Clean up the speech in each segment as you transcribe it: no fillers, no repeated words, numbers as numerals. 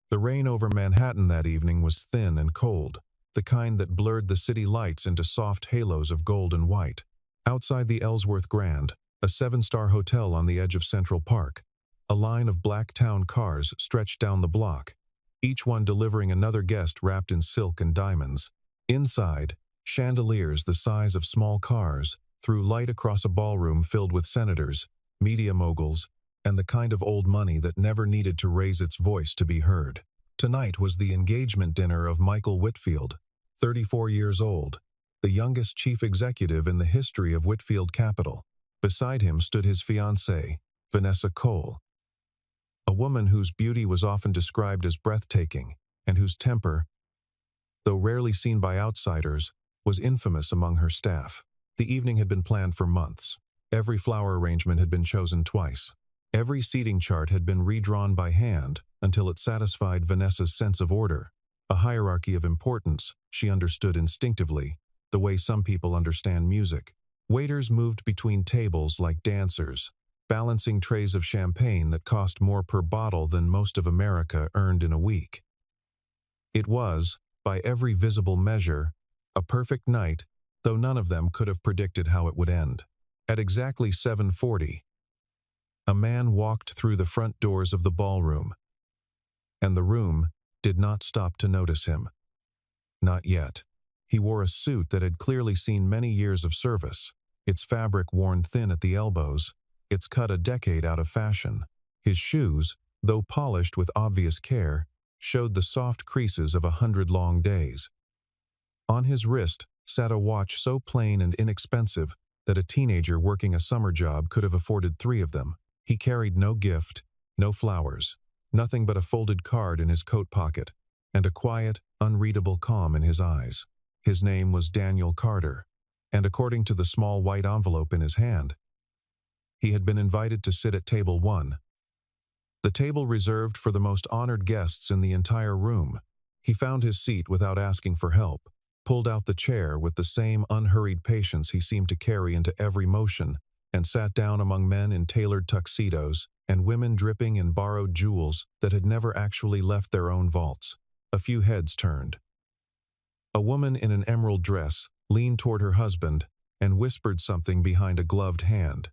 The rain over Manhattan that evening was thin and cold, the kind that blurred the city lights into soft halos of gold and white. Outside the Ellsworth Grand, a seven-star hotel on the edge of Central Park, a line of black town cars stretched down the block, each one delivering another guest wrapped in silk and diamonds. Inside, chandeliers the size of small cars threw light across a ballroom filled with senators, media moguls, and the kind of old money that never needed to raise its voice to be heard. Tonight was the engagement dinner of Michael Whitfield, 34 years old, the youngest chief executive in the history of Whitfield Capital. Beside him stood his fiancée, Vanessa Cole, a woman whose beauty was often described as breathtaking and whose temper, though rarely seen by outsiders, was infamous among her staff. The evening had been planned for months. Every flower arrangement had been chosen twice. Every seating chart had been redrawn by hand until it satisfied Vanessa's sense of order, a hierarchy of importance she understood instinctively, the way some people understand music. Waiters moved between tables like dancers, balancing trays of champagne that cost more per bottle than most of America earned in a week. It was, by every visible measure, a perfect night, though none of them could have predicted how it would end. At exactly 7:40, a man walked through the front doors of the ballroom, and the room did not stop to notice him. Not yet. He wore a suit that had clearly seen many years of service, its fabric worn thin at the elbows, its cut a decade out of fashion. His shoes, though polished with obvious care, showed the soft creases of 100 long days. On his wrist sat a watch so plain and inexpensive that a teenager working a summer job could have afforded 3 of them. He carried no gift, no flowers, nothing but a folded card in his coat pocket, and a quiet, unreadable calm in his eyes. His name was Daniel Carter, and according to the small white envelope in his hand, he had been invited to sit at table 1, the table reserved for the most honored guests in the entire room. He found his seat without asking for help, pulled out the chair with the same unhurried patience he seemed to carry into every motion, and sat down among men in tailored tuxedos and women dripping in borrowed jewels that had never actually left their own vaults. A few heads turned. A woman in an emerald dress leaned toward her husband and whispered something behind a gloved hand.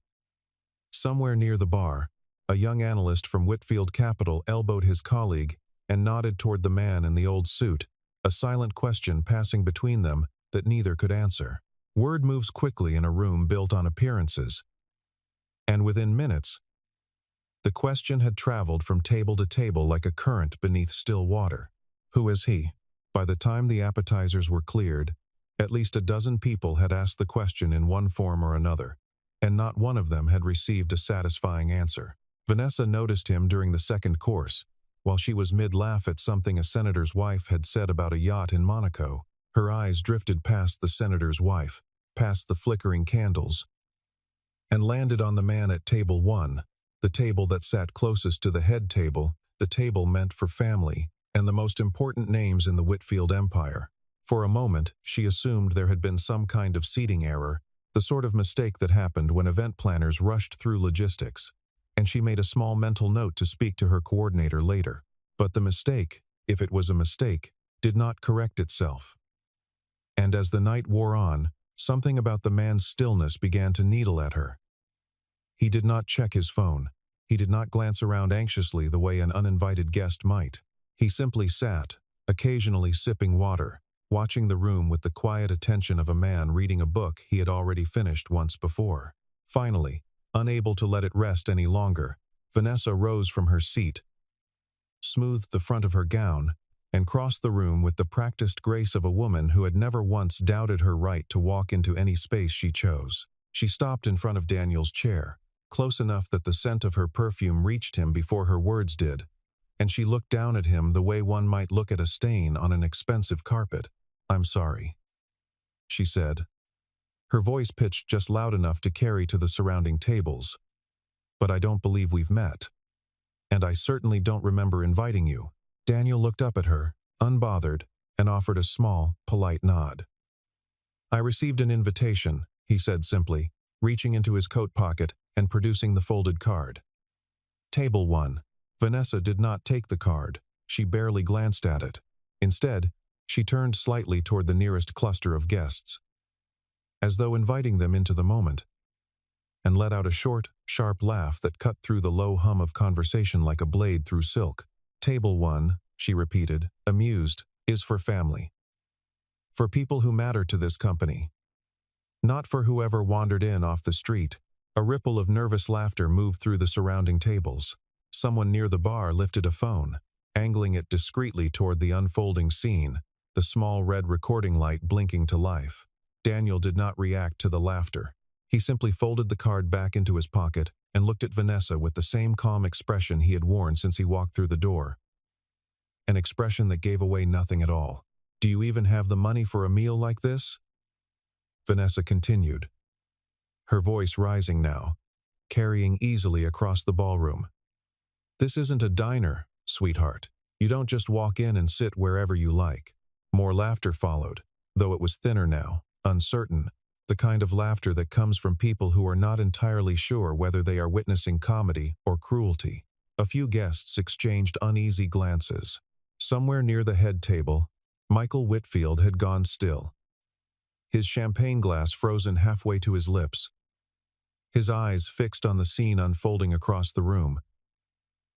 Somewhere near the bar, a young analyst from Whitfield Capital elbowed his colleague and nodded toward the man in the old suit, a silent question passing between them that neither could answer. Word moves quickly in a room built on appearances, and within minutes, the question had traveled from table to table like a current beneath still water. Who is he? By the time the appetizers were cleared, at least a dozen people had asked the question in one form or another, and not one of them had received a satisfying answer. Vanessa noticed him during the second course, while she was mid-laugh at something a senator's wife had said about a yacht in Monaco. Her eyes drifted past the senator's wife, past the flickering candles, and landed on the man at table 1, the table that sat closest to the head table, the table meant for family and the most important names in the Whitfield empire. For a moment, she assumed there had been some kind of seating error, the sort of mistake that happened when event planners rushed through logistics, and she made a small mental note to speak to her coordinator later. But the mistake, if it was a mistake, did not correct itself. And as the night wore on, something about the man's stillness began to needle at her. He did not check his phone. He did not glance around anxiously the way an uninvited guest might. He simply sat, occasionally sipping water, watching the room with the quiet attention of a man reading a book he had already finished once before. Finally, unable to let it rest any longer, Vanessa rose from her seat, smoothed the front of her gown, and crossed the room with the practiced grace of a woman who had never once doubted her right to walk into any space she chose. She stopped in front of Daniel's chair, close enough that the scent of her perfume reached him before her words did, and she looked down at him the way one might look at a stain on an expensive carpet. "I'm sorry," she said, her voice pitched just loud enough to carry to the surrounding tables. "But I don't believe we've met. And I certainly don't remember inviting you." Daniel looked up at her, unbothered, and offered a small, polite nod. "I received an invitation," he said simply, reaching into his coat pocket and producing the folded card. "Table 1. Vanessa did not take the card. she barely glanced at it. Instead, she turned slightly toward the nearest cluster of guests, as though inviting them into the moment, and let out a short, sharp laugh that cut through the low hum of conversation like a blade through silk. "Table 1, she repeated, amused, is for family. For people who matter to this company. Not for whoever wandered in off the street." A ripple of nervous laughter moved through the surrounding tables. Someone near the bar lifted a phone, angling it discreetly toward the unfolding scene, the small red recording light blinking to life. Daniel did not react to the laughter. He simply folded the card back into his pocket and looked at Vanessa with the same calm expression he had worn since he walked through the door. An expression that gave away nothing at all. "Do you even have the money for a meal like this?" Vanessa continued, her voice rising now, carrying easily across the ballroom. "This isn't a diner, sweetheart. You don't just walk in and sit wherever you like." More laughter followed, though it was thinner now, uncertain, the kind of laughter that comes from people who are not entirely sure whether they are witnessing comedy or cruelty. A few guests exchanged uneasy glances. Somewhere near the head table, Michael Whitfield had gone still, his champagne glass frozen halfway to his lips, his eyes fixed on the scene unfolding across the room.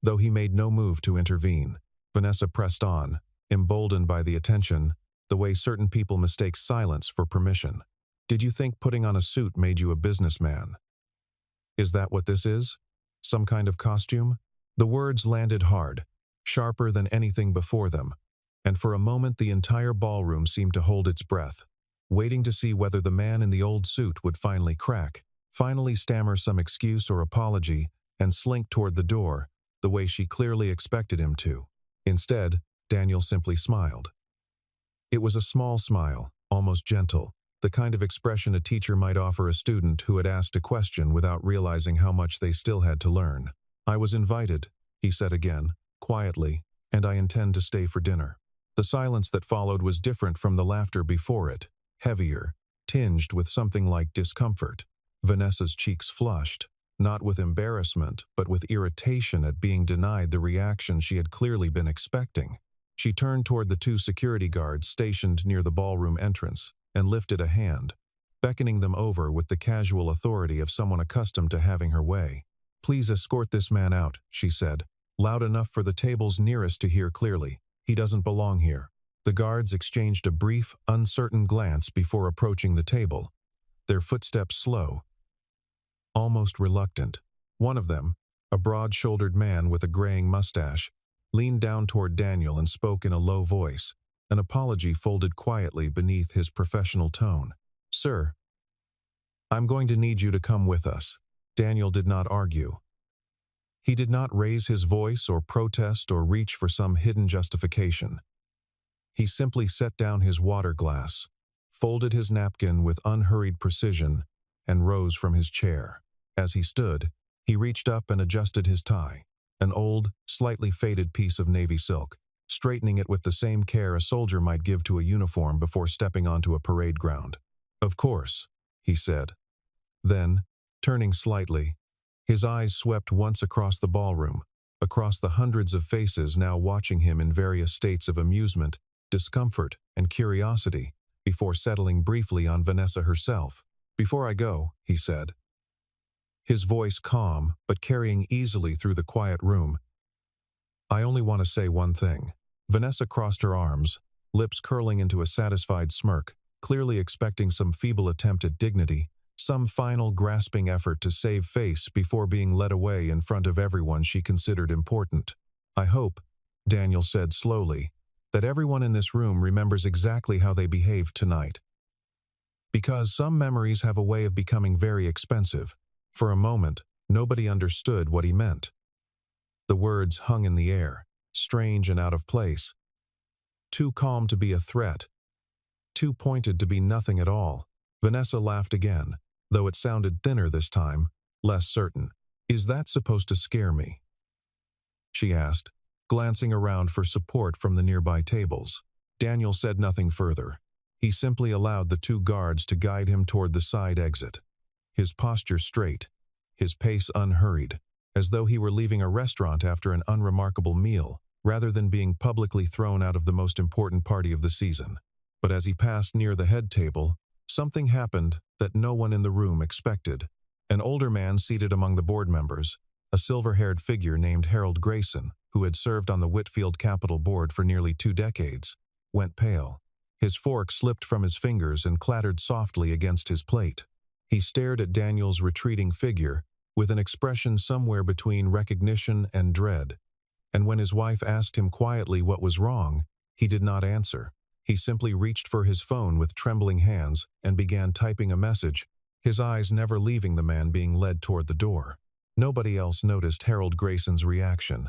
Though he made no move to intervene, Vanessa pressed on, emboldened by the attention, the way certain people mistake silence for permission. "Did you think putting on a suit made you a businessman? Is that what this is? Some kind of costume?" The words landed hard, sharper than anything before them, and for a moment the entire ballroom seemed to hold its breath, waiting to see whether the man in the old suit would finally crack, finally stammer some excuse or apology, and slink toward the door, the way she clearly expected him to. Instead, Daniel simply smiled. It was a small smile, almost gentle, the kind of expression a teacher might offer a student who had asked a question without realizing how much they still had to learn. "I was invited," he said again, quietly, "and I intend to stay for dinner." The silence that followed was different from the laughter before it, heavier, tinged with something like discomfort. Vanessa's cheeks flushed, not with embarrassment, but with irritation at being denied the reaction she had clearly been expecting. She turned toward the 2 security guards stationed near the ballroom entrance and lifted a hand, beckoning them over with the casual authority of someone accustomed to having her way. "Please escort this man out," she said, loud enough for the tables nearest to hear clearly. "He doesn't belong here." The guards exchanged a brief, uncertain glance before approaching the table, their footsteps slow, almost reluctant. One of them, a broad-shouldered man with a graying mustache, leaned down toward Daniel and spoke in a low voice, an apology folded quietly beneath his professional tone. "Sir, I'm going to need you to come with us." Daniel did not argue. He did not raise his voice or protest or reach for some hidden justification. He simply set down his water glass, folded his napkin with unhurried precision, and rose from his chair. As he stood, he reached up and adjusted his tie, an old, slightly faded piece of navy silk, straightening it with the same care a soldier might give to a uniform before stepping onto a parade ground. "Of course," he said. Then, turning slightly, his eyes swept once across the ballroom, across the hundreds of faces now watching him in various states of amusement, discomfort, and curiosity, before settling briefly on Vanessa herself. "Before I go," he said, his voice calm but carrying easily through the quiet room, "I only want to say one thing." Vanessa crossed her arms, lips curling into a satisfied smirk, clearly expecting some feeble attempt at dignity, some final grasping effort to save face before being led away in front of everyone she considered important. "I hope," Daniel said slowly, "that everyone in this room remembers exactly how they behaved tonight. Because some memories have a way of becoming very expensive." For a moment, nobody understood what he meant. The words hung in the air, strange and out of place. Too calm to be a threat, too pointed to be nothing at all. Vanessa laughed again, though it sounded thinner this time, less certain. "Is that supposed to scare me?" she asked, glancing around for support from the nearby tables. Daniel said nothing further. He simply allowed the 2 guards to guide him toward the side exit, his posture straight, his pace unhurried, as though he were leaving a restaurant after an unremarkable meal, rather than being publicly thrown out of the most important party of the season. But as he passed near the head table, something happened that no one in the room expected. An older man seated among the board members, a silver-haired figure named Harold Grayson, who had served on the Whitfield Capital Board for nearly 2 decades, went pale. His fork slipped from his fingers and clattered softly against his plate. He stared at Daniel's retreating figure with an expression somewhere between recognition and dread. And when his wife asked him quietly what was wrong, he did not answer. He simply reached for his phone with trembling hands and began typing a message, his eyes never leaving the man being led toward the door. Nobody else noticed Harold Grayson's reaction.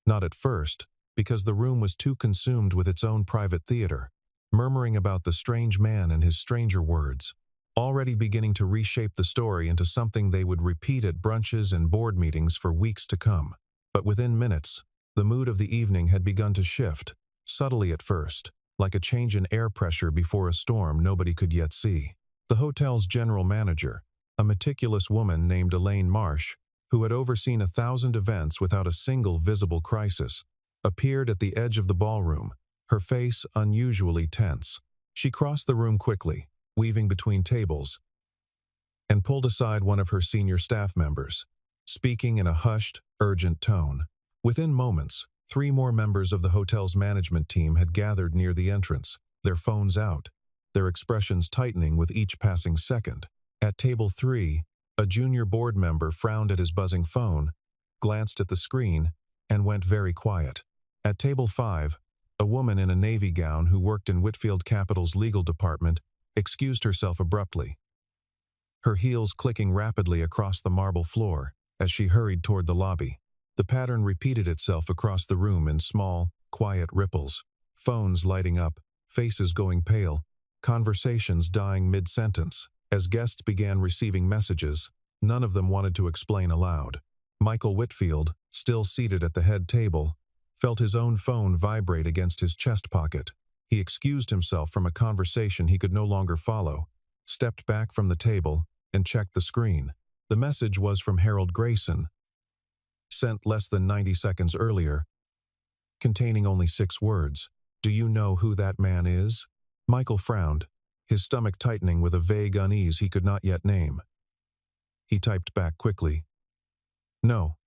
Not at first, because the room was too consumed with its own private theater, murmuring about the strange man and his stranger words, already beginning to reshape the story into something they would repeat at brunches and board meetings for weeks to come. But within minutes, the mood of the evening had begun to shift, subtly at first, like a change in air pressure before a storm nobody could yet see. The hotel's general manager, a meticulous woman named Elaine Marsh, who had overseen 1,000 events without a single visible crisis, appeared at the edge of the ballroom, her face unusually tense. She crossed the room quickly, weaving between tables, and pulled aside one of her senior staff members, speaking in a hushed, urgent tone. Within moments, 3 more members of the hotel's management team had gathered near the entrance, their phones out, their expressions tightening with each passing second. At table 3, a junior board member frowned at his buzzing phone, glanced at the screen, and went very quiet. At table 5, a woman in a navy gown who worked in Whitfield Capital's legal department excused herself abruptly, her heels clicking rapidly across the marble floor as she hurried toward the lobby. The pattern repeated itself across the room in small, quiet ripples, phones lighting up, faces going pale, conversations dying mid-sentence. As guests began receiving messages, none of them wanted to explain aloud. Michael Whitfield, still seated at the head table, felt his own phone vibrate against his chest pocket. He excused himself from a conversation he could no longer follow, stepped back from the table, and checked the screen. The message was from Harold Grayson, sent less than 90 seconds earlier, containing only 6 words. "Do you know who that man is?" Michael frowned, his stomach tightening with a vague unease he could not yet name. He typed back quickly, "No."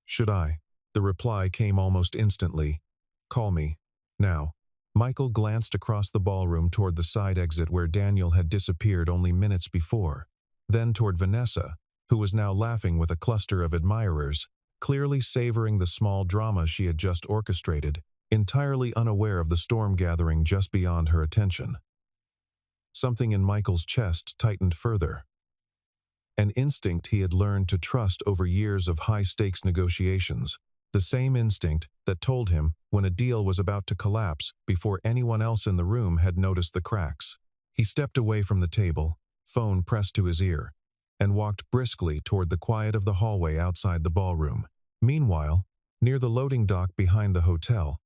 "Should I?" The reply came almost instantly. "Call me. Now." Michael glanced across the ballroom toward the side exit where Daniel had disappeared only minutes before, then toward Vanessa, who was now laughing with a cluster of admirers, clearly savoring the small drama she had just orchestrated, entirely unaware of the storm gathering just beyond her attention. Something in Michael's chest tightened further. An instinct he had learned to trust over years of high-stakes negotiations, the same instinct that told him when a deal was about to collapse before anyone else in the room had noticed the cracks. He stepped away from the table, phone pressed to his ear, and walked briskly toward the quiet of the hallway outside the ballroom. Meanwhile, near the loading dock behind the hotel,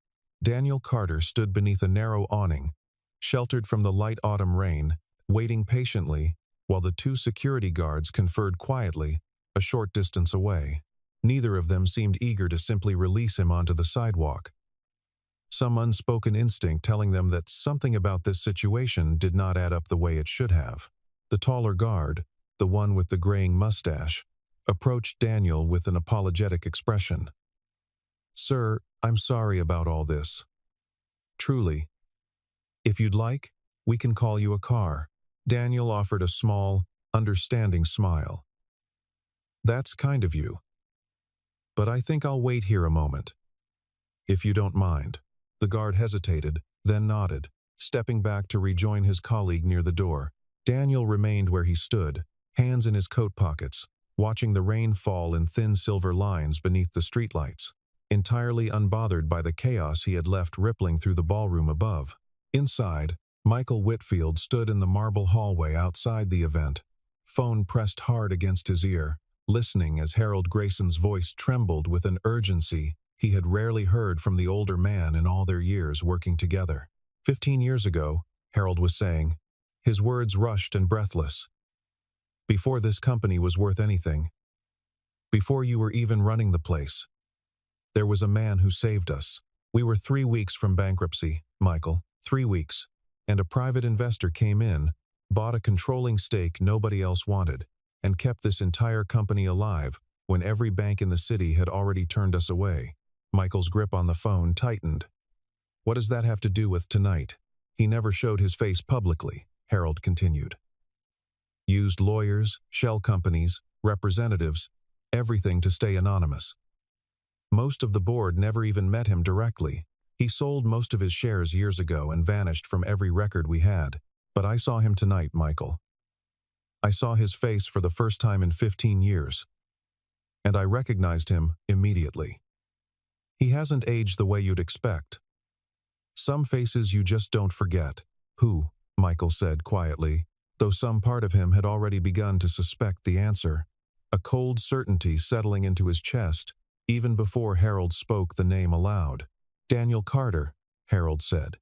Daniel Carter stood beneath a narrow awning, sheltered from the light autumn rain, waiting patiently while the 2 security guards conferred quietly a short distance away. Neither of them seemed eager to simply release him onto the sidewalk, some unspoken instinct telling them that something about this situation did not add up the way it should have. The taller guard, the one with the graying mustache, approached Daniel with an apologetic expression. "Sir, I'm sorry about all this. Truly. If you'd like, we can call you a car." Daniel offered a small, understanding smile. "That's kind of you. But I think I'll wait here a moment. If you don't mind." The guard hesitated, then nodded, stepping back to rejoin his colleague near the door. Daniel remained where he stood, hands in his coat pockets, watching the rain fall in thin silver lines beneath the streetlights, entirely unbothered by the chaos he had left rippling through the ballroom above. Inside, Michael Whitfield stood in the marble hallway outside the event, phone pressed hard against his ear, listening as Harold Grayson's voice trembled with an urgency he had rarely heard from the older man in all their years working together. 15 years ago, Harold was saying, his words rushed and breathless. "Before this company was worth anything, before you were even running the place, there was a man who saved us." We were 3 weeks from bankruptcy, Michael, 3 weeks. And a private investor came in, bought a controlling stake nobody else wanted, and kept this entire company alive when every bank in the city had already turned us away. Michael's grip on the phone tightened. What does that have to do with tonight? He never showed his face publicly, Harold continued. Used lawyers, shell companies, representatives, everything to stay anonymous. Most of the board never even met him directly. He sold most of his shares years ago and vanished from every record we had. But I saw him tonight, Michael. I saw his face for the first time in 15 years. And I recognized him immediately. He hasn't aged the way you'd expect. Some faces you just don't forget. Who? Michael said quietly, though some part of him had already begun to suspect the answer. A cold certainty settling into his chest, even before Harold spoke the name aloud. Daniel Carter, Harold said.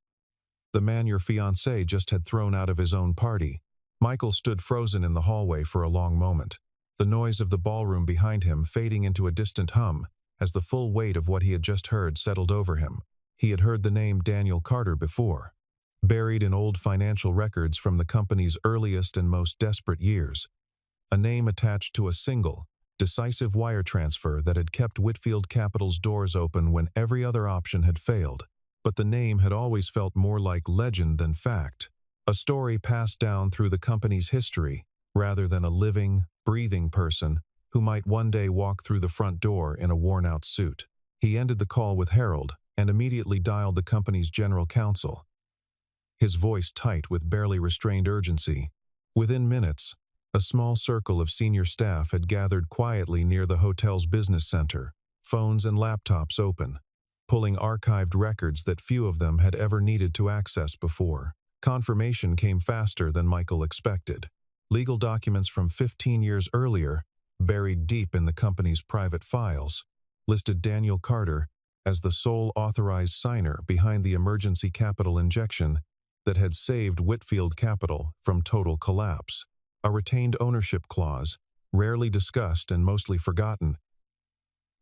The man your fiancée just had thrown out of his own party. Michael stood frozen in the hallway for a long moment, the noise of the ballroom behind him fading into a distant hum as the full weight of what he had just heard settled over him. He had heard the name Daniel Carter before, buried in old financial records from the company's earliest and most desperate years. A name attached to a single, decisive wire transfer that had kept Whitfield Capital's doors open when every other option had failed. But the name had always felt more like legend than fact, a story passed down through the company's history, rather than a living, breathing person who might one day walk through the front door in a worn-out suit. He ended the call with Harold and immediately dialed the company's general counsel, his voice tight with barely restrained urgency. Within minutes, a small circle of senior staff had gathered quietly near the hotel's business center, phones and laptops open, pulling archived records that few of them had ever needed to access before. Confirmation came faster than Michael expected. Legal documents from 15 years earlier, buried deep in the company's private files, listed Daniel Carter as the sole authorized signer behind the emergency capital injection that had saved Whitfield Capital from total collapse. A retained ownership clause, rarely discussed and mostly forgotten,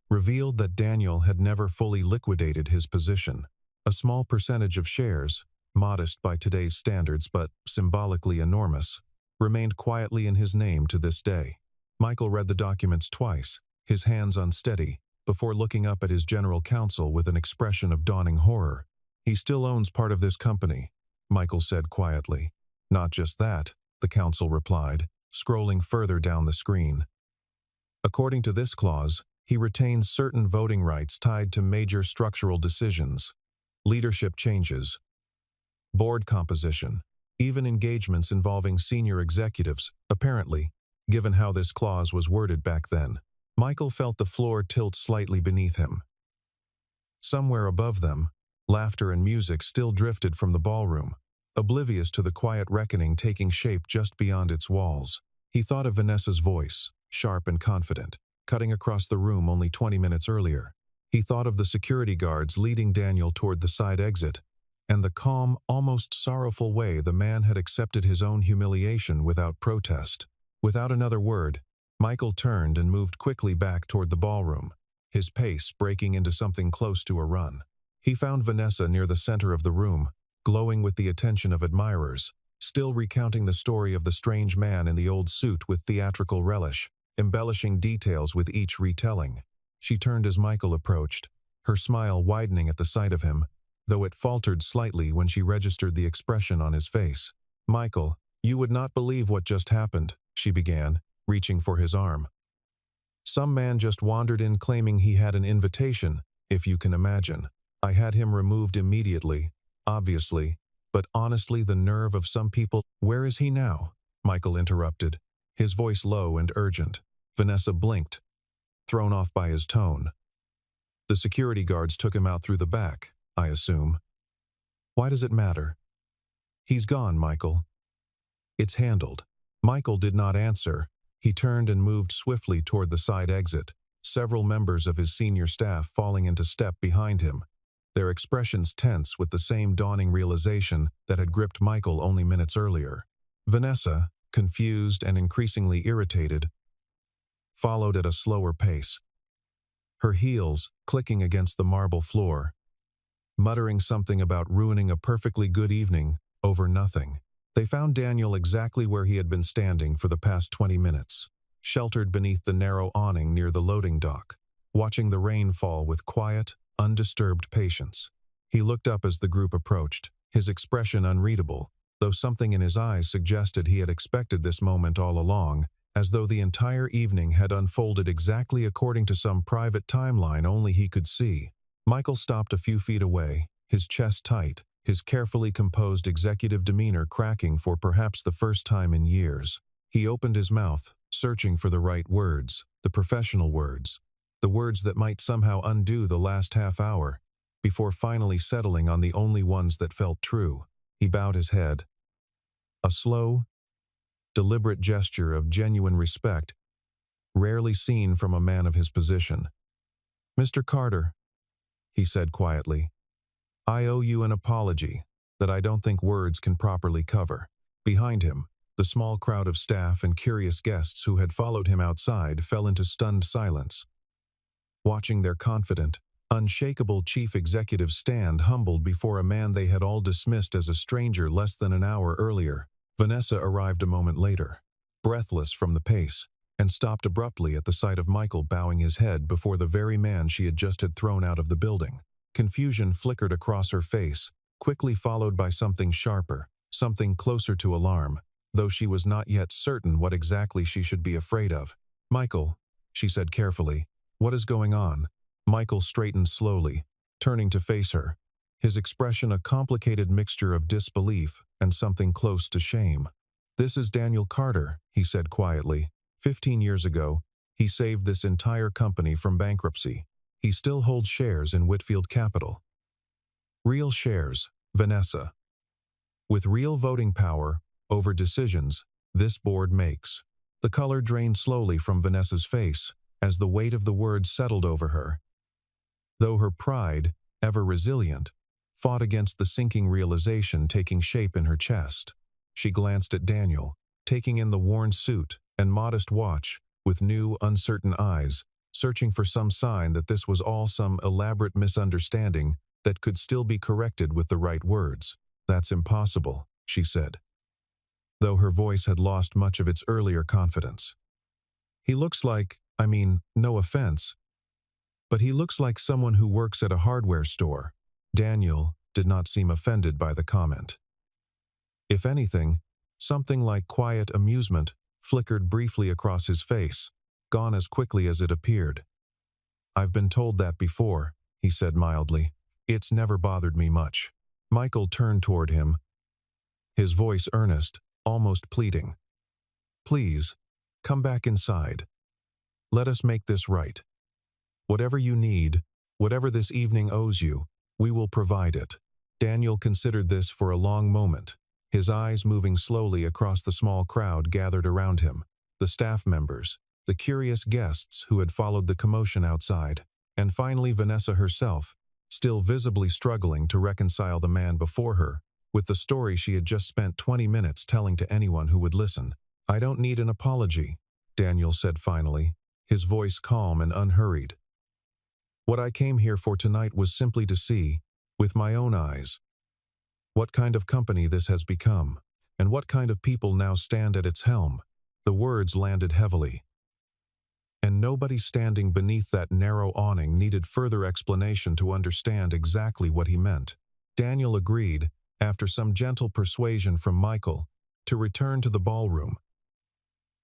revealed that Daniel had never fully liquidated his position. A small percentage of shares, modest by today's standards but symbolically enormous, remained quietly in his name to this day. Michael read the documents twice, his hands unsteady, before looking up at his general counsel with an expression of dawning horror. He still owns part of this company, Michael said quietly. Not just that, the counsel replied, scrolling further down the screen. According to this clause, he retains certain voting rights tied to major structural decisions, leadership changes, board composition, even engagements involving senior executives, apparently, given how this clause was worded back then. Michael felt the floor tilt slightly beneath him. Somewhere above them, laughter and music still drifted from the ballroom, oblivious to the quiet reckoning taking shape just beyond its walls. He thought of Vanessa's voice, sharp and confident, cutting across the room only 20 minutes earlier. He thought of the security guards leading Daniel toward the side exit, and the calm, almost sorrowful way the man had accepted his own humiliation without protest. Without another word, Michael turned and moved quickly back toward the ballroom, his pace breaking into something close to a run. He found Vanessa near the center of the room, glowing with the attention of admirers, still recounting the story of the strange man in the old suit with theatrical relish, embellishing details with each retelling. She turned as Michael approached, her smile widening at the sight of him, though it faltered slightly when she registered the expression on his face. "Michael, you would not believe what just happened," she began, reaching for his arm. "Some man just wandered in claiming he had an invitation, if you can imagine. I had him removed immediately, obviously, but honestly the nerve of some people—" "Where is he now?" Michael interrupted, his voice low and urgent. Vanessa blinked, thrown off by his tone. "The security guards took him out through the back, I assume." "Why does it matter?" "He's gone, Michael." "It's handled." Michael did not answer. He turned and moved swiftly toward the side exit, several members of his senior staff falling into step behind him, their expressions tense with the same dawning realization that had gripped Michael only minutes earlier. Vanessa, confused and increasingly irritated, followed at a slower pace, her heels clicking against the marble floor. muttering something about ruining a perfectly good evening over nothing. They found Daniel exactly where he had been standing for the past 20 minutes, sheltered beneath the narrow awning near the loading dock, watching the rain fall with quiet, undisturbed patience. He looked up as the group approached, his expression unreadable, though something in his eyes suggested he had expected this moment all along, as though the entire evening had unfolded exactly according to some private timeline only he could see. Michael stopped a few feet away, his chest tight, his carefully composed executive demeanor cracking for perhaps the first time in years. He opened his mouth, searching for the right words, the professional words, the words that might somehow undo the last half hour, before finally settling on the only ones that felt true. He bowed his head. A slow, deliberate gesture of genuine respect, rarely seen from a man of his position. "Mr. Carter," he said quietly, "I owe you an apology that I don't think words can properly cover." Behind him, the small crowd of staff and curious guests who had followed him outside fell into stunned silence, watching their confident, unshakable chief executive stand humbled before a man they had all dismissed as a stranger less than an hour earlier. Vanessa arrived a moment later, breathless from the pace, and stopped abruptly at the sight of Michael bowing his head before the very man she had just thrown out of the building. Confusion flickered across her face, quickly followed by something sharper, something closer to alarm, though she was not yet certain what exactly she should be afraid of. "Michael," she said carefully, "what is going on?" Michael straightened slowly, turning to face her, his expression a complicated mixture of disbelief and something close to shame. "This is Daniel Carter," he said quietly. 15 years ago, he saved this entire company from bankruptcy. He still holds shares in Whitfield Capital. Real shares, Vanessa. With real voting power over decisions this board makes. The color drained slowly from Vanessa's face as the weight of the words settled over her. Though her pride, ever resilient, fought against the sinking realization taking shape in her chest. She glanced at Daniel, taking in the worn suit and modest watch with new, uncertain eyes, searching for some sign that this was all some elaborate misunderstanding that could still be corrected with the right words. "That's impossible," she said, though her voice had lost much of its earlier confidence. "He looks like, no offense, but he looks like someone who works at a hardware store." Daniel did not seem offended by the comment. If anything, something like quiet amusement flickered briefly across his face, gone as quickly as it appeared. "I've been told that before," he said mildly. "It's never bothered me much." Michael turned toward him, his voice earnest, almost pleading. "Please, come back inside. Let us make this right. Whatever you need, whatever this evening owes you, we will provide it." Daniel considered this for a long moment, his eyes moving slowly across the small crowd gathered around him, the staff members, the curious guests who had followed the commotion outside, and finally Vanessa herself, still visibly struggling to reconcile the man before her with the story she had just spent 20 minutes telling to anyone who would listen. "I don't need an apology," Daniel said finally, his voice calm and unhurried. "What I came here for tonight was simply to see, with my own eyes, what kind of company this has become, and what kind of people now stand at its helm." The words landed heavily, and nobody standing beneath that narrow awning needed further explanation to understand exactly what he meant. Daniel agreed, after some gentle persuasion from Michael, to return to the ballroom,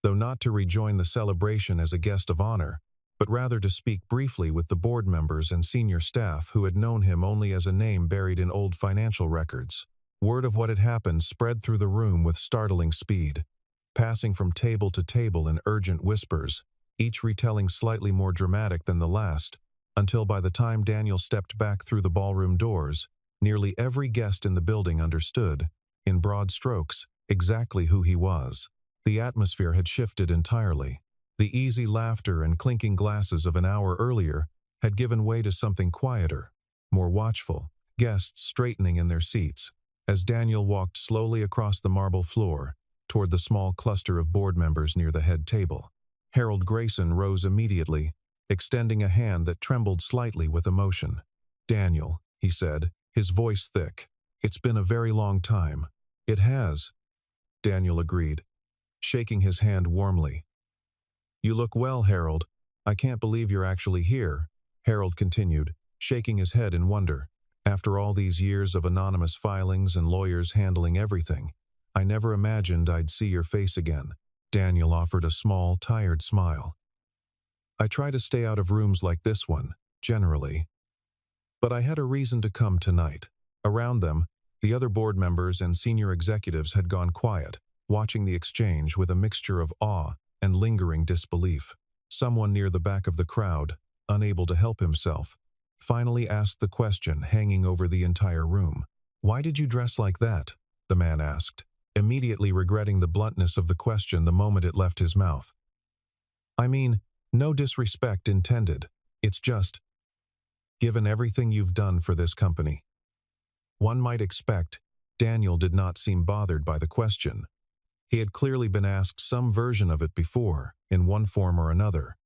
though not to rejoin the celebration as a guest of honor, but rather to speak briefly with the board members and senior staff who had known him only as a name buried in old financial records. Word of what had happened spread through the room with startling speed, passing from table to table in urgent whispers, each retelling slightly more dramatic than the last, until by the time Daniel stepped back through the ballroom doors, nearly every guest in the building understood, in broad strokes, exactly who he was. The atmosphere had shifted entirely. The easy laughter and clinking glasses of an hour earlier had given way to something quieter, more watchful, guests straightening in their seats, as Daniel walked slowly across the marble floor toward the small cluster of board members near the head table. Harold Grayson rose immediately, extending a hand that trembled slightly with emotion. "Daniel," he said, his voice thick. "It's been a very long time." "It has," Daniel agreed, shaking his hand warmly. "You look well, Harold. I can't believe you're actually here," Harold continued, shaking his head in wonder. "After all these years of anonymous filings and lawyers handling everything, I never imagined I'd see your face again." Daniel offered a small, tired smile. "I try to stay out of rooms like this one, generally. But I had a reason to come tonight." Around them, the other board members and senior executives had gone quiet, watching the exchange with a mixture of awe and lingering disbelief. Someone near the back of the crowd, unable to help himself, finally asked the question hanging over the entire room. "Why did you dress like that?" the man asked, immediately regretting the bluntness of the question the moment it left his mouth. "I mean, no disrespect intended. It's just, given everything you've done for this company." One might expect, Daniel did not seem bothered by the question. He had clearly been asked some version of it before, in one form or another.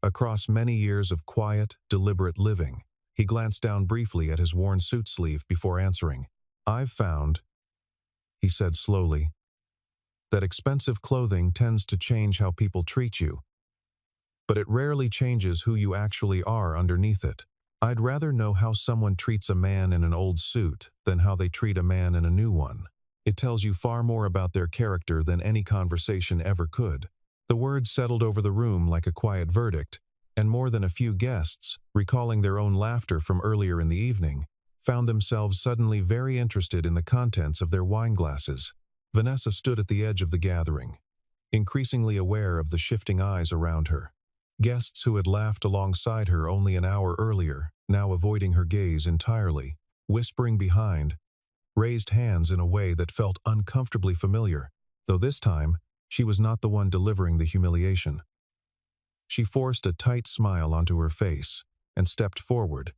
Across many years of quiet, deliberate living, he glanced down briefly at his worn suit sleeve before answering. "I've found," he said slowly, "that expensive clothing tends to change how people treat you. But it rarely changes who you actually are underneath it. I'd rather know how someone treats a man in an old suit than how they treat a man in a new one. It tells you far more about their character than any conversation ever could." The words settled over the room like a quiet verdict, and more than a few guests, recalling their own laughter from earlier in the evening, found themselves suddenly very interested in the contents of their wine glasses. Vanessa stood at the edge of the gathering, increasingly aware of the shifting eyes around her. Guests who had laughed alongside her only an hour earlier, now avoiding her gaze entirely, whispering behind, raised hands in a way that felt uncomfortably familiar, though this time, she was not the one delivering the humiliation. She forced a tight smile onto her face and stepped forward,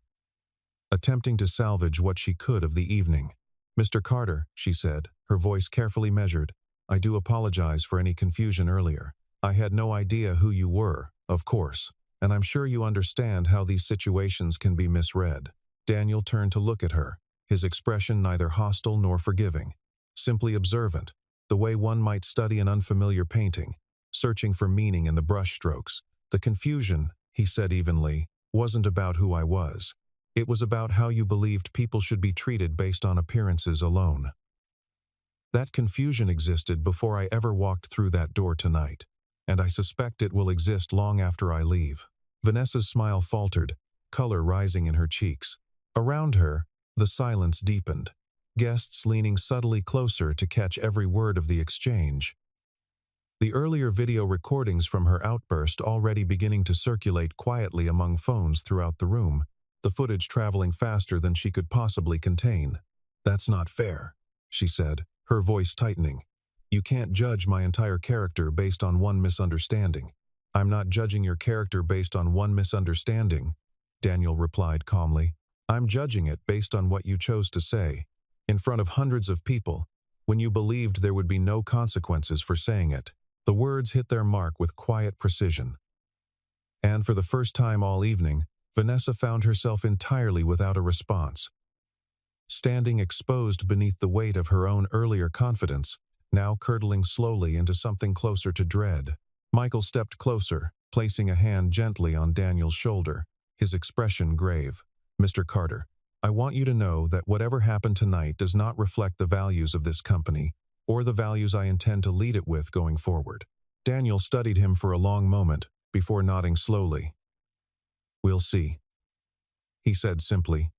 attempting to salvage what she could of the evening. "Mr. Carter," she said, her voice carefully measured, "I do apologize for any confusion earlier. I had no idea who you were, of course, and I'm sure you understand how these situations can be misread." Daniel turned to look at her, his expression neither hostile nor forgiving, simply observant, the way one might study an unfamiliar painting, searching for meaning in the brushstrokes. "The confusion," he said evenly, "wasn't about who I was. It was about how you believed people should be treated based on appearances alone. That confusion existed before I ever walked through that door tonight, and I suspect it will exist long after I leave." Vanessa's smile faltered, color rising in her cheeks. Around her, the silence deepened, guests leaning subtly closer to catch every word of the exchange. The earlier video recordings from her outburst already beginning to circulate quietly among phones throughout the room, the footage traveling faster than she could possibly contain. "That's not fair," she said, her voice tightening. "You can't judge my entire character based on one misunderstanding." "I'm not judging your character based on one misunderstanding," Daniel replied calmly. "I'm judging it based on what you chose to say, in front of hundreds of people, when you believed there would be no consequences for saying it." The words hit their mark with quiet precision. And for the first time all evening, Vanessa found herself entirely without a response. Standing exposed beneath the weight of her own earlier confidence, now curdling slowly into something closer to dread. Michael stepped closer, placing a hand gently on Daniel's shoulder, his expression grave. "Mr. Carter, I want you to know that whatever happened tonight does not reflect the values of this company, or the values I intend to lead it with going forward." Daniel studied him for a long moment, before nodding slowly. "We'll see," he said simply.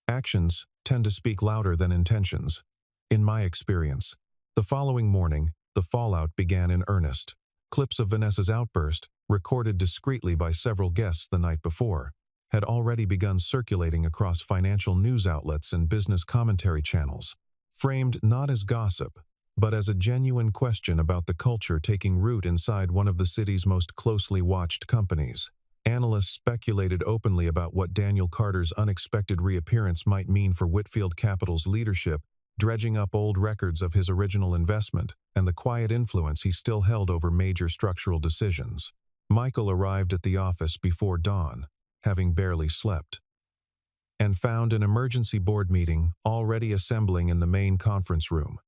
"Actions tend to speak louder than intentions, in my experience." The following morning, the fallout began in earnest. Clips of Vanessa's outburst, recorded discreetly by several guests the night before, had already begun circulating across financial news outlets and business commentary channels. Framed not as gossip, but as a genuine question about the culture taking root inside one of the city's most closely watched companies. Analysts speculated openly about what Daniel Carter's unexpected reappearance might mean for Whitfield Capital's leadership, dredging up old records of his original investment and the quiet influence he still held over major structural decisions. Michael arrived at the office before dawn, having barely slept. and found an emergency board meeting already assembling in the main conference room.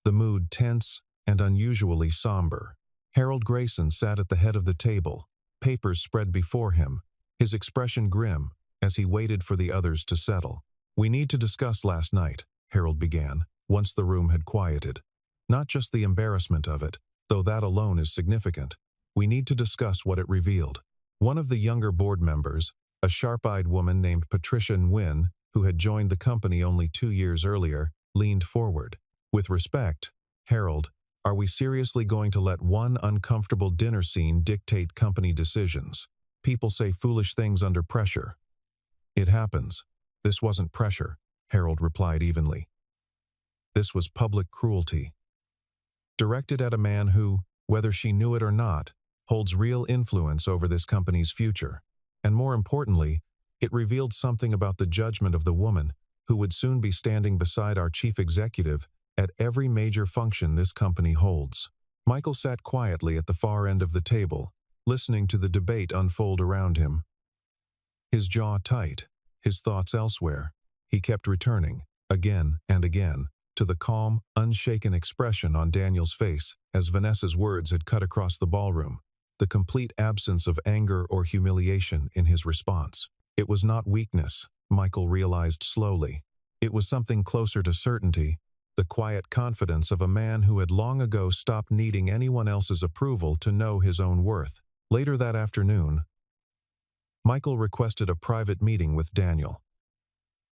The mood tense and unusually somber. Harold Grayson sat at the head of the table, papers spread before him, his expression grim as he waited for the others to settle. "We need to discuss last night," Harold began, once the room had quieted. "Not just the embarrassment of it, though that alone is significant. We need to discuss what it revealed." One of the younger board members, a sharp-eyed woman named Patricia Nguyen, who had joined the company only 2 years earlier, leaned forward. "With respect, Harold, are we seriously going to let one uncomfortable dinner scene dictate company decisions? People say foolish things under pressure." "It happens. This wasn't pressure," Harold replied evenly. "This was public cruelty. Directed at a man who, whether she knew it or not, holds real influence over this company's future. And more importantly, it revealed something about the judgment of the woman who would soon be standing beside our chief executive at every major function this company holds." Michael sat quietly at the far end of the table, listening to the debate unfold around him. His jaw tight, his thoughts elsewhere, he kept returning, again and again, to the calm, unshaken expression on Daniel's face as Vanessa's words had cut across the ballroom, the complete absence of anger or humiliation in his response. It was not weakness, Michael realized slowly. It was something closer to certainty, the quiet confidence of a man who had long ago stopped needing anyone else's approval to know his own worth. Later that afternoon, Michael requested a private meeting with Daniel,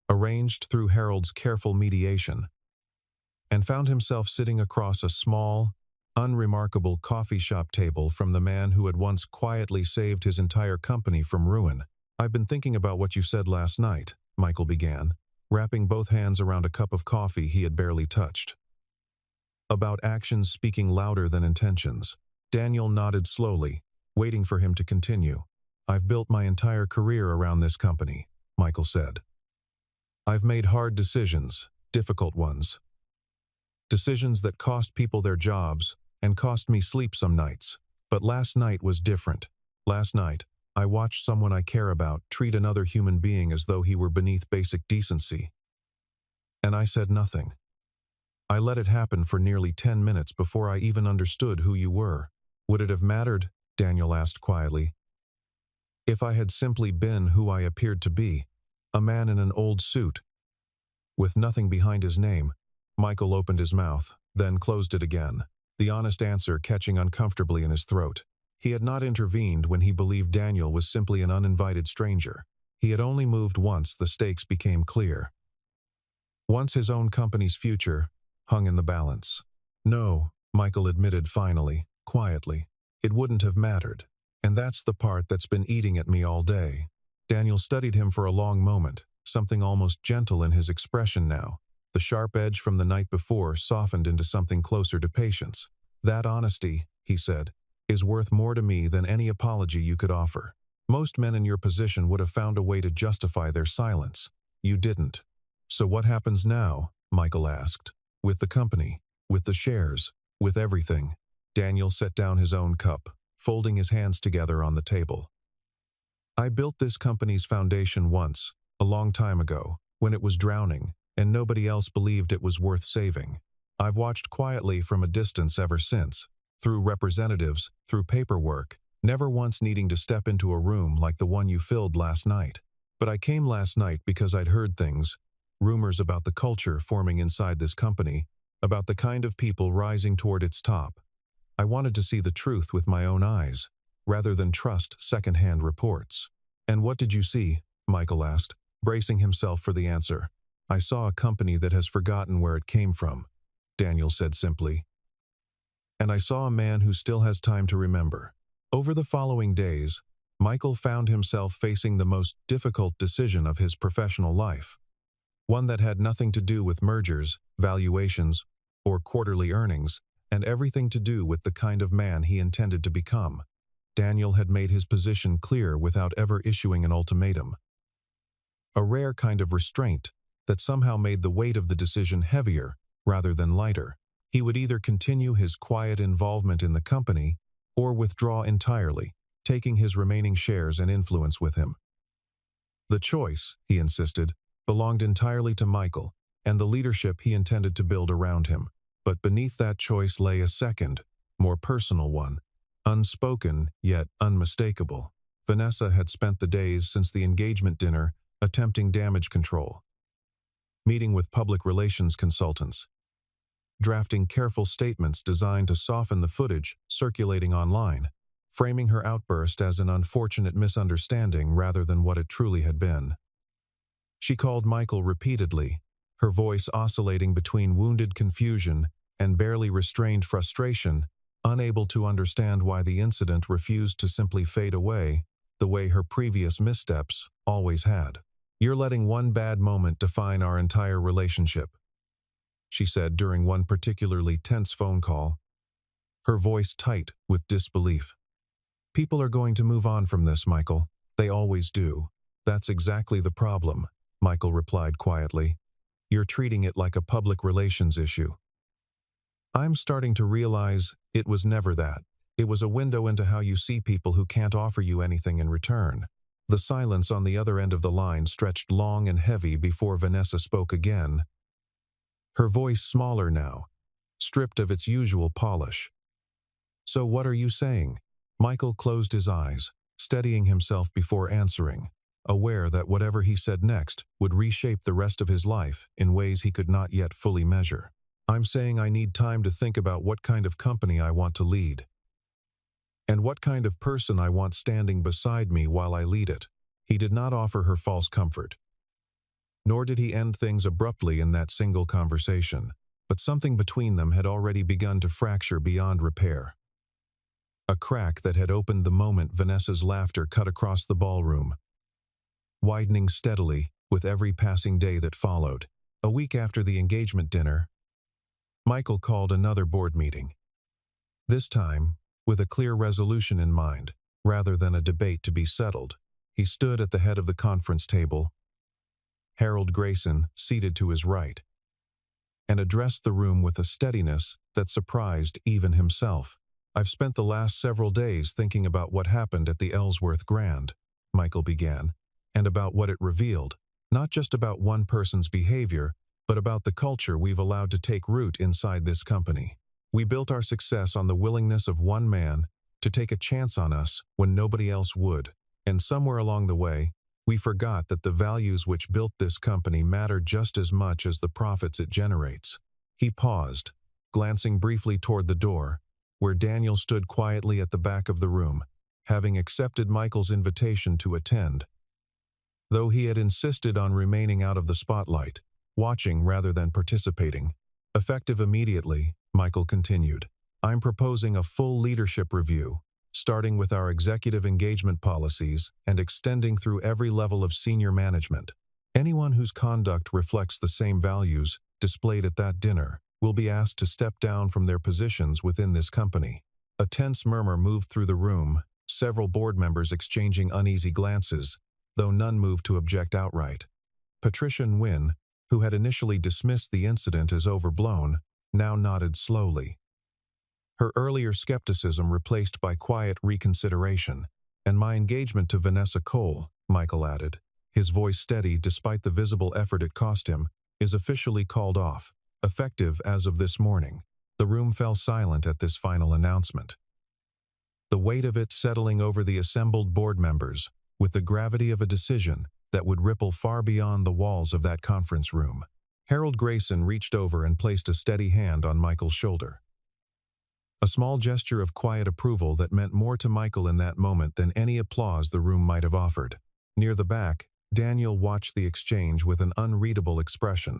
arranged through Harold's careful mediation, and found himself sitting across a small, unremarkable coffee shop table from the man who had once quietly saved his entire company from ruin. "I've been thinking about what you said last night," Michael began, wrapping both hands around a cup of coffee he had barely touched. "About actions speaking louder than intentions." Daniel nodded slowly, waiting for him to continue. "I've built my entire career around this company," Michael said. "I've made hard decisions, difficult ones. Decisions that cost people their jobs and cost me sleep some nights. But last night was different. Last night, I watched someone I care about treat another human being as though he were beneath basic decency. And I said nothing. I let it happen for nearly 10 minutes before I even understood who you were." "Would it have mattered?" Daniel asked quietly. "If I had simply been who I appeared to be, a man in an old suit, with nothing behind his name." Michael opened his mouth, then closed it again, the honest answer catching uncomfortably in his throat. He had not intervened when he believed Daniel was simply an uninvited stranger. He had only moved once the stakes became clear. Once his own company's future hung in the balance. "No," Michael admitted finally, quietly. "It wouldn't have mattered. And that's the part that's been eating at me all day." Daniel studied him for a long moment, something almost gentle in his expression now. The sharp edge from the night before softened into something closer to patience. "That honesty," he said, "is worth more to me than any apology you could offer. Most men in your position would have found a way to justify their silence. You didn't." "So what happens now?" Michael asked. "With the company, with the shares, with everything." Daniel set down his own cup, folding his hands together on the table. "I built this company's foundation once, a long time ago, when it was drowning, and nobody else believed it was worth saving. I've watched quietly from a distance ever since, through representatives, through paperwork, never once needing to step into a room like the one you filled last night. But I came last night because I'd heard things, rumors about the culture forming inside this company, about the kind of people rising toward its top. I wanted to see the truth with my own eyes, rather than trust second-hand reports." "And what did you see?" Michael asked, bracing himself for the answer. "I saw a company that has forgotten where it came from," Daniel said simply. "And I saw a man who still has time to remember." Over the following days, Michael found himself facing the most difficult decision of his professional life. One that had nothing to do with mergers, valuations, or quarterly earnings, and everything to do with the kind of man he intended to become. Daniel had made his position clear without ever issuing an ultimatum. A rare kind of restraint that somehow made the weight of the decision heavier rather than lighter. He would either continue his quiet involvement in the company or withdraw entirely, taking his remaining shares and influence with him. The choice, he insisted, belonged entirely to Michael and the leadership he intended to build around him. But beneath that choice lay a second, more personal one, unspoken yet unmistakable. Vanessa had spent the days since the engagement dinner attempting damage control, meeting with public relations consultants, drafting careful statements designed to soften the footage circulating online, framing her outburst as an unfortunate misunderstanding rather than what it truly had been. She called Michael repeatedly, her voice oscillating between wounded confusion and barely restrained frustration, unable to understand why the incident refused to simply fade away the way her previous missteps always had. "You're letting one bad moment define our entire relationship," she said during one particularly tense phone call, her voice tight with disbelief. "People are going to move on from this, Michael. They always do." "That's exactly the problem," Michael replied quietly. "You're treating it like a public relations issue." "I'm starting to realize it was never that. It was a window into how you see people who can't offer you anything in return." The silence on the other end of the line stretched long and heavy before Vanessa spoke again, her voice smaller now, stripped of its usual polish. "So what are you saying?" Michael closed his eyes, steadying himself before answering, aware that whatever he said next would reshape the rest of his life in ways he could not yet fully measure. "I'm saying I need time to think about what kind of company I want to lead, and what kind of person I want standing beside me while I lead it." He did not offer her false comfort, nor did he end things abruptly in that single conversation, but something between them had already begun to fracture beyond repair. A crack that had opened the moment Vanessa's laughter cut across the ballroom, widening steadily with every passing day that followed. A week after the engagement dinner, Michael called another board meeting. This time, with a clear resolution in mind, rather than a debate to be settled. He stood at the head of the conference table, Harold Grayson seated to his right, and addressed the room with a steadiness that surprised even himself. "I've spent the last several days thinking about what happened at the Ellsworth Grand," Michael began, "and about what it revealed, not just about one person's behavior, but about the culture we've allowed to take root inside this company. We built our success on the willingness of one man to take a chance on us when nobody else would. And somewhere along the way, we forgot that the values which built this company matter just as much as the profits it generates." He paused, glancing briefly toward the door, where Daniel stood quietly at the back of the room, having accepted Michael's invitation to attend. Though he had insisted on remaining out of the spotlight, watching rather than participating. "Effective immediately," Michael continued, "I'm proposing a full leadership review, starting with our executive engagement policies and extending through every level of senior management. Anyone whose conduct reflects the same values displayed at that dinner will be asked to step down from their positions within this company." A tense murmur moved through the room, several board members exchanging uneasy glances, though none moved to object outright. Patricia Nguyen, who had initially dismissed the incident as overblown, now nodded slowly, her earlier skepticism replaced by quiet reconsideration. "And my engagement to Vanessa Cole," Michael added, his voice steady despite the visible effort it cost him, "is officially called off, effective as of this morning." The room fell silent at this final announcement, the weight of it settling over the assembled board members with the gravity of a decision that would ripple far beyond the walls of that conference room. Harold Grayson reached over and placed a steady hand on Michael's shoulder. A small gesture of quiet approval that meant more to Michael in that moment than any applause the room might have offered. Near the back, Daniel watched the exchange with an unreadable expression,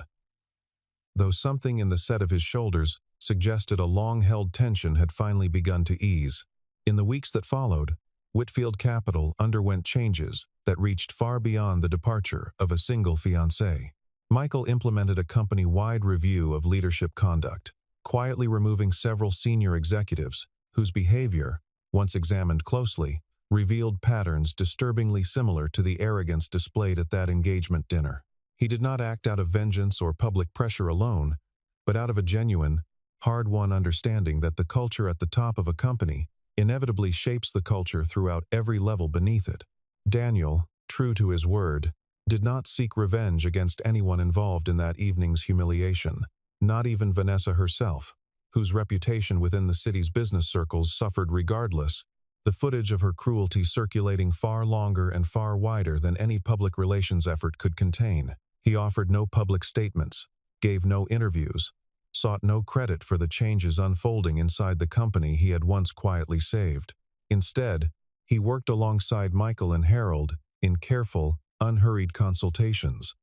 though something in the set of his shoulders suggested a long-held tension had finally begun to ease. In the weeks that followed, Whitfield Capital underwent changes that reached far beyond the departure of a single fiancée. Michael implemented a company-wide review of leadership conduct, quietly removing several senior executives whose behavior, once examined closely, revealed patterns disturbingly similar to the arrogance displayed at that engagement dinner. He did not act out of vengeance or public pressure alone, but out of a genuine, hard-won understanding that the culture at the top of a company inevitably shapes the culture throughout every level beneath it. Daniel, true to his word, did not seek revenge against anyone involved in that evening's humiliation, not even Vanessa herself, whose reputation within the city's business circles suffered regardless, the footage of her cruelty circulating far longer and far wider than any public relations effort could contain. He offered no public statements, gave no interviews, sought no credit for the changes unfolding inside the company he had once quietly saved. Instead, he worked alongside Michael and Harold in careful, unhurried consultations,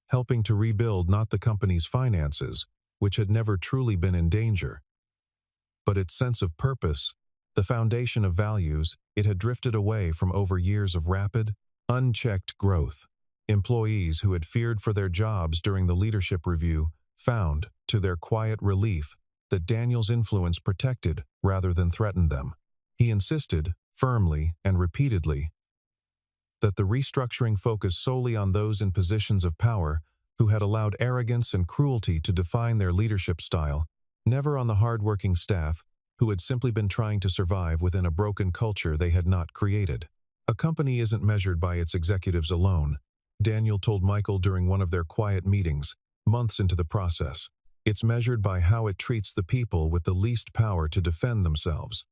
helping to rebuild not the company's finances, which had never truly been in danger, but its sense of purpose, the foundation of values it had drifted away from over years of rapid, unchecked growth. Employees who had feared for their jobs during the leadership review found, to their quiet relief, that Daniel's influence protected rather than threatened them. He insisted, firmly and repeatedly, that the restructuring focus solely on those in positions of power who had allowed arrogance and cruelty to define their leadership style, never on the hard-working staff who had simply been trying to survive within a broken culture they had not created. A company isn't measured by its executives alone, Daniel told Michael during one of their quiet meetings, months into the process. It's measured by how it treats the people with the least power to defend themselves.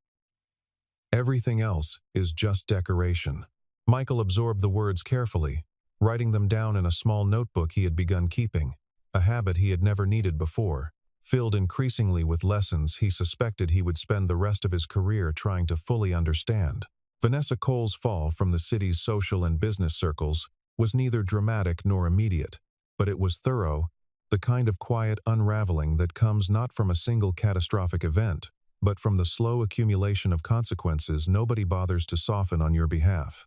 Everything else is just decoration. Michael absorbed the words carefully, writing them down in a small notebook he had begun keeping, a habit he had never needed before, filled increasingly with lessons he suspected he would spend the rest of his career trying to fully understand. Vanessa Cole's fall from the city's social and business circles was neither dramatic nor immediate, but it was thorough, the kind of quiet unraveling that comes not from a single catastrophic event, but from the slow accumulation of consequences nobody bothers to soften on your behalf.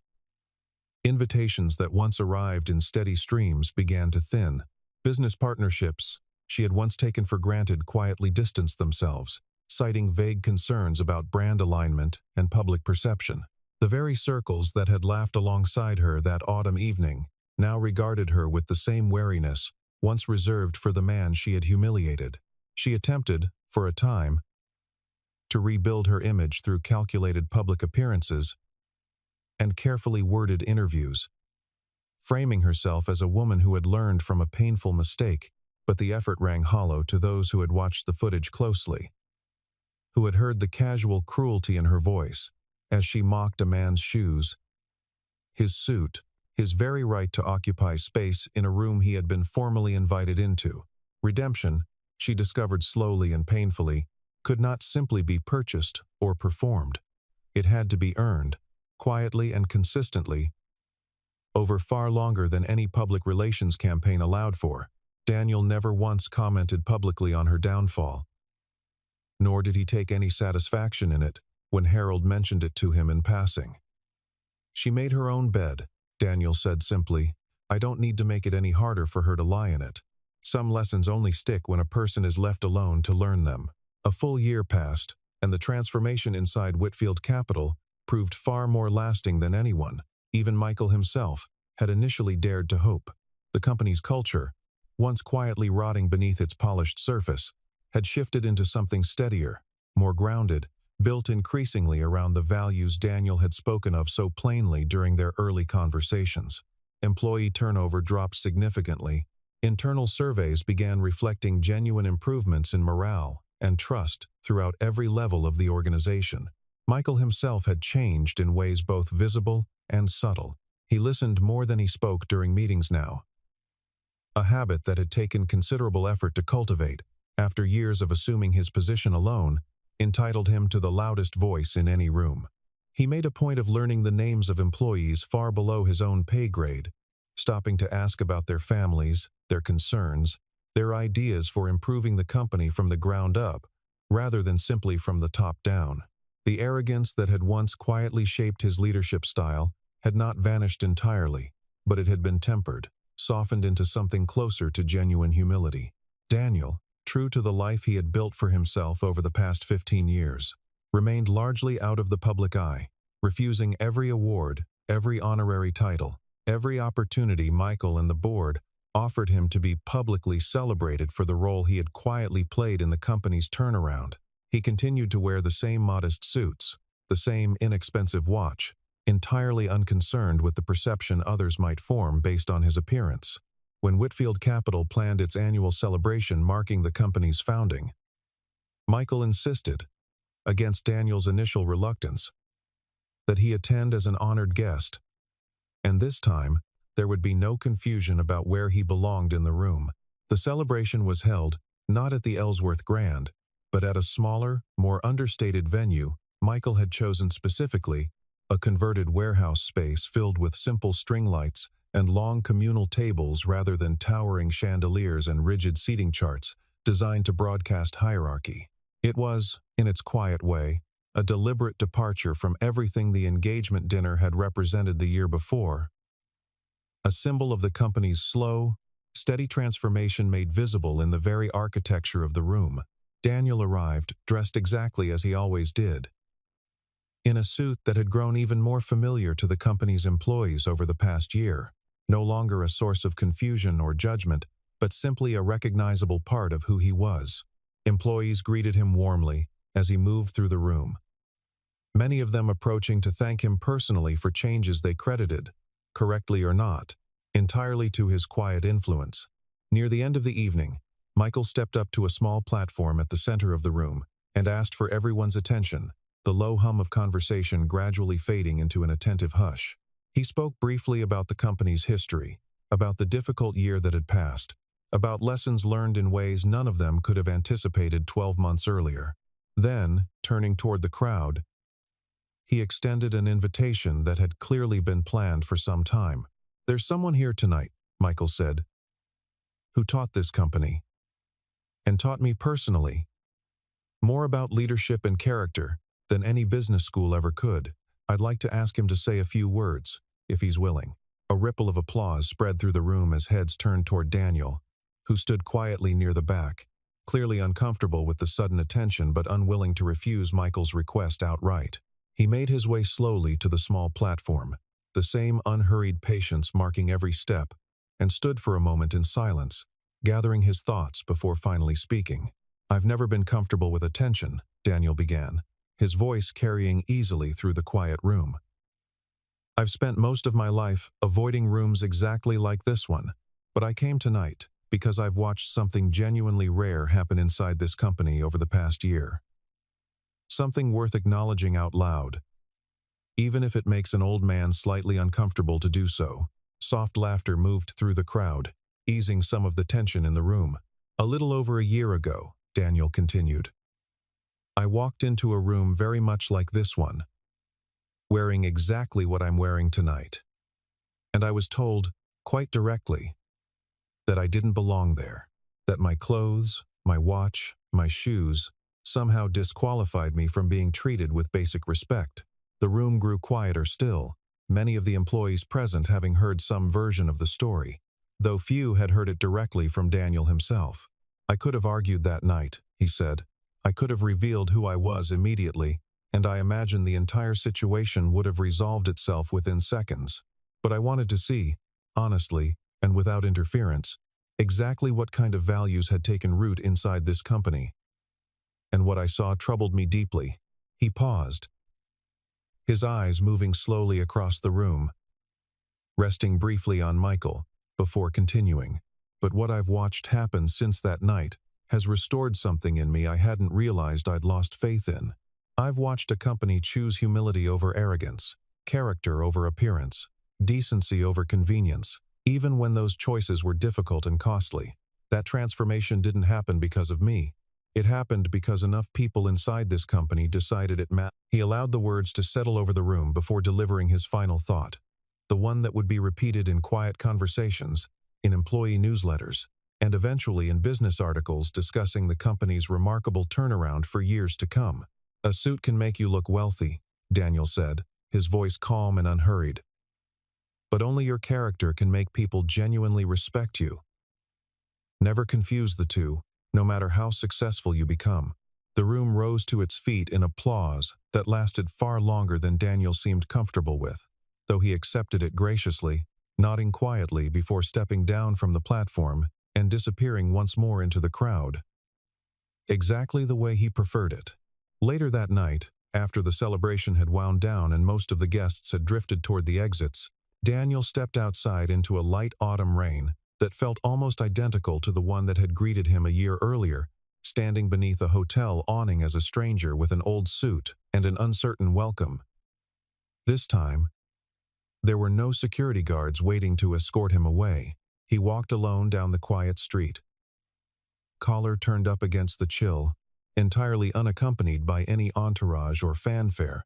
Invitations that once arrived in steady streams began to thin. Business partnerships she had once taken for granted quietly distanced themselves, citing vague concerns about brand alignment and public perception. The very circles that had laughed alongside her that autumn evening now regarded her with the same wariness once reserved for the man she had humiliated. She attempted, for a time, to rebuild her image through calculated public appearances and carefully worded interviews, framing herself as a woman who had learned from a painful mistake, but the effort rang hollow to those who had watched the footage closely, who had heard the casual cruelty in her voice as she mocked a man's shoes, his suit, his very right to occupy space in a room he had been formally invited into. Redemption, she discovered slowly and painfully, could not simply be purchased or performed. It had to be earned, quietly and consistently, over far longer than any public relations campaign allowed for. Daniel never once commented publicly on her downfall, nor did he take any satisfaction in it when Harold mentioned it to him in passing. She made her own bed, Daniel said simply. I don't need to make it any harder for her to lie in it. Some lessons only stick when a person is left alone to learn them. A full year passed, and the transformation inside Whitfield Capital proved far more lasting than anyone, even Michael himself, had initially dared to hope. The company's culture, once quietly rotting beneath its polished surface, had shifted into something steadier, more grounded, built increasingly around the values Daniel had spoken of so plainly during their early conversations. Employee turnover dropped significantly. Internal surveys began reflecting genuine improvements in morale and trust throughout every level of the organization. Michael himself had changed in ways both visible and subtle. He listened more than he spoke during meetings now, a habit that had taken considerable effort to cultivate, after years of assuming his position alone entitled him to the loudest voice in any room. He made a point of learning the names of employees far below his own pay grade, stopping to ask about their families, their concerns, their ideas for improving the company from the ground up, rather than simply from the top down. The arrogance that had once quietly shaped his leadership style had not vanished entirely, but it had been tempered, softened into something closer to genuine humility. Daniel, true to the life he had built for himself over the past 15 years, remained largely out of the public eye, refusing every award, every honorary title, every opportunity Michael and the board offered him to be publicly celebrated for the role he had quietly played in the company's turnaround. He continued to wear the same modest suits, the same inexpensive watch, entirely unconcerned with the perception others might form based on his appearance. When Whitfield Capital planned its annual celebration marking the company's founding, Michael insisted, against Daniel's initial reluctance, that he attend as an honored guest. And this time, there would be no confusion about where he belonged in the room. The celebration was held, not at the Ellsworth Grand, but at a smaller, more understated venue Michael had chosen specifically, a converted warehouse space filled with simple string lights and long communal tables rather than towering chandeliers and rigid seating charts designed to broadcast hierarchy. It was, in its quiet way, a deliberate departure from everything the engagement dinner had represented the year before, a symbol of the company's slow, steady transformation made visible in the very architecture of the room. Daniel arrived, dressed exactly as he always did, in a suit that had grown even more familiar to the company's employees over the past year, no longer a source of confusion or judgment, but simply a recognizable part of who he was. Employees greeted him warmly as he moved through the room, many of them approaching to thank him personally for changes they credited, correctly or not, entirely to his quiet influence. Near the end of the evening, Michael stepped up to a small platform at the center of the room and asked for everyone's attention, the low hum of conversation gradually fading into an attentive hush. He spoke briefly about the company's history, about the difficult year that had passed, about lessons learned in ways none of them could have anticipated 12 months earlier. Then, turning toward the crowd, he extended an invitation that had clearly been planned for some time. "There's someone here tonight," Michael said, "who taught this company, and taught me personally, more about leadership and character than any business school ever could. I'd like to ask him to say a few words, if he's willing." A ripple of applause spread through the room as heads turned toward Daniel, who stood quietly near the back, clearly uncomfortable with the sudden attention but unwilling to refuse Michael's request outright. He made his way slowly to the small platform, the same unhurried patience marking every step, and stood for a moment in silence, gathering his thoughts before finally speaking. "I've never been comfortable with attention," Daniel began, his voice carrying easily through the quiet room. "I've spent most of my life avoiding rooms exactly like this one, but I came tonight because I've watched something genuinely rare happen inside this company over the past year. Something worth acknowledging out loud, even if it makes an old man slightly uncomfortable to do so." Soft laughter moved through the crowd, easing some of the tension in the room. "A little over a year ago," Daniel continued, "I walked into a room very much like this one, wearing exactly what I'm wearing tonight. And I was told, quite directly, that I didn't belong there, that my clothes, my watch, my shoes, somehow disqualified me from being treated with basic respect." The room grew quieter still, many of the employees present having heard some version of the story, though few had heard it directly from Daniel himself. "I could have argued that night," he said. "I could have revealed who I was immediately, and I imagine the entire situation would have resolved itself within seconds. But I wanted to see, honestly, and without interference, exactly what kind of values had taken root inside this company. And what I saw troubled me deeply." He paused, his eyes moving slowly across the room, resting briefly on Michael, before continuing. "But what I've watched happen since that night has restored something in me I hadn't realized I'd lost faith in. I've watched a company choose humility over arrogance, character over appearance, decency over convenience, even when those choices were difficult and costly. That transformation didn't happen because of me. It happened because enough people inside this company decided it mattered." He allowed the words to settle over the room before delivering his final thought, the one that would be repeated in quiet conversations, in employee newsletters, and eventually in business articles discussing the company's remarkable turnaround for years to come. "A suit can make you look wealthy," Daniel said, his voice calm and unhurried. "But only your character can make people genuinely respect you. Never confuse the two, no matter how successful you become." The room rose to its feet in applause that lasted far longer than Daniel seemed comfortable with, though he accepted it graciously, nodding quietly before stepping down from the platform and disappearing once more into the crowd, exactly the way he preferred it. Later that night, After the celebration had wound down and most of the guests had drifted toward the exits, Daniel stepped outside into a light autumn rain that felt almost identical to the one that had greeted him a year earlier, standing beneath a hotel awning as a stranger with an old suit and an uncertain welcome. This time, there were no security guards waiting to escort him away. He walked alone down the quiet street, collar turned up against the chill, entirely unaccompanied by any entourage or fanfare.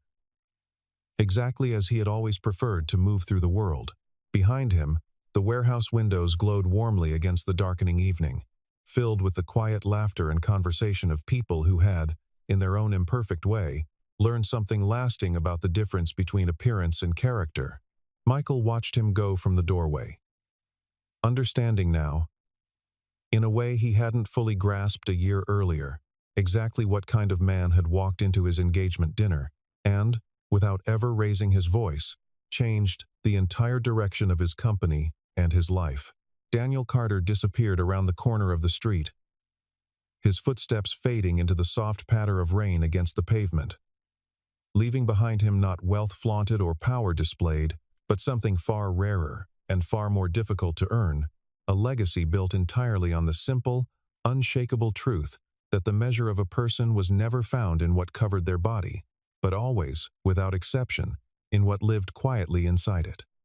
Exactly as he had always preferred to move through the world. Behind him, the warehouse windows glowed warmly against the darkening evening, filled with the quiet laughter and conversation of people who had, in their own imperfect way, learned something lasting about the difference between appearance and character. Michael watched him go from the doorway, understanding now, in a way he hadn't fully grasped a year earlier, exactly what kind of man had walked into his engagement dinner and, without ever raising his voice, changed the entire direction of his company and his life. Daniel Carter disappeared around the corner of the street, his footsteps fading into the soft patter of rain against the pavement, leaving behind him not wealth flaunted or power displayed, but something far rarer and far more difficult to earn, a legacy built entirely on the simple, unshakable truth that the measure of a person was never found in what covered their body, but always, without exception, in what lived quietly inside it.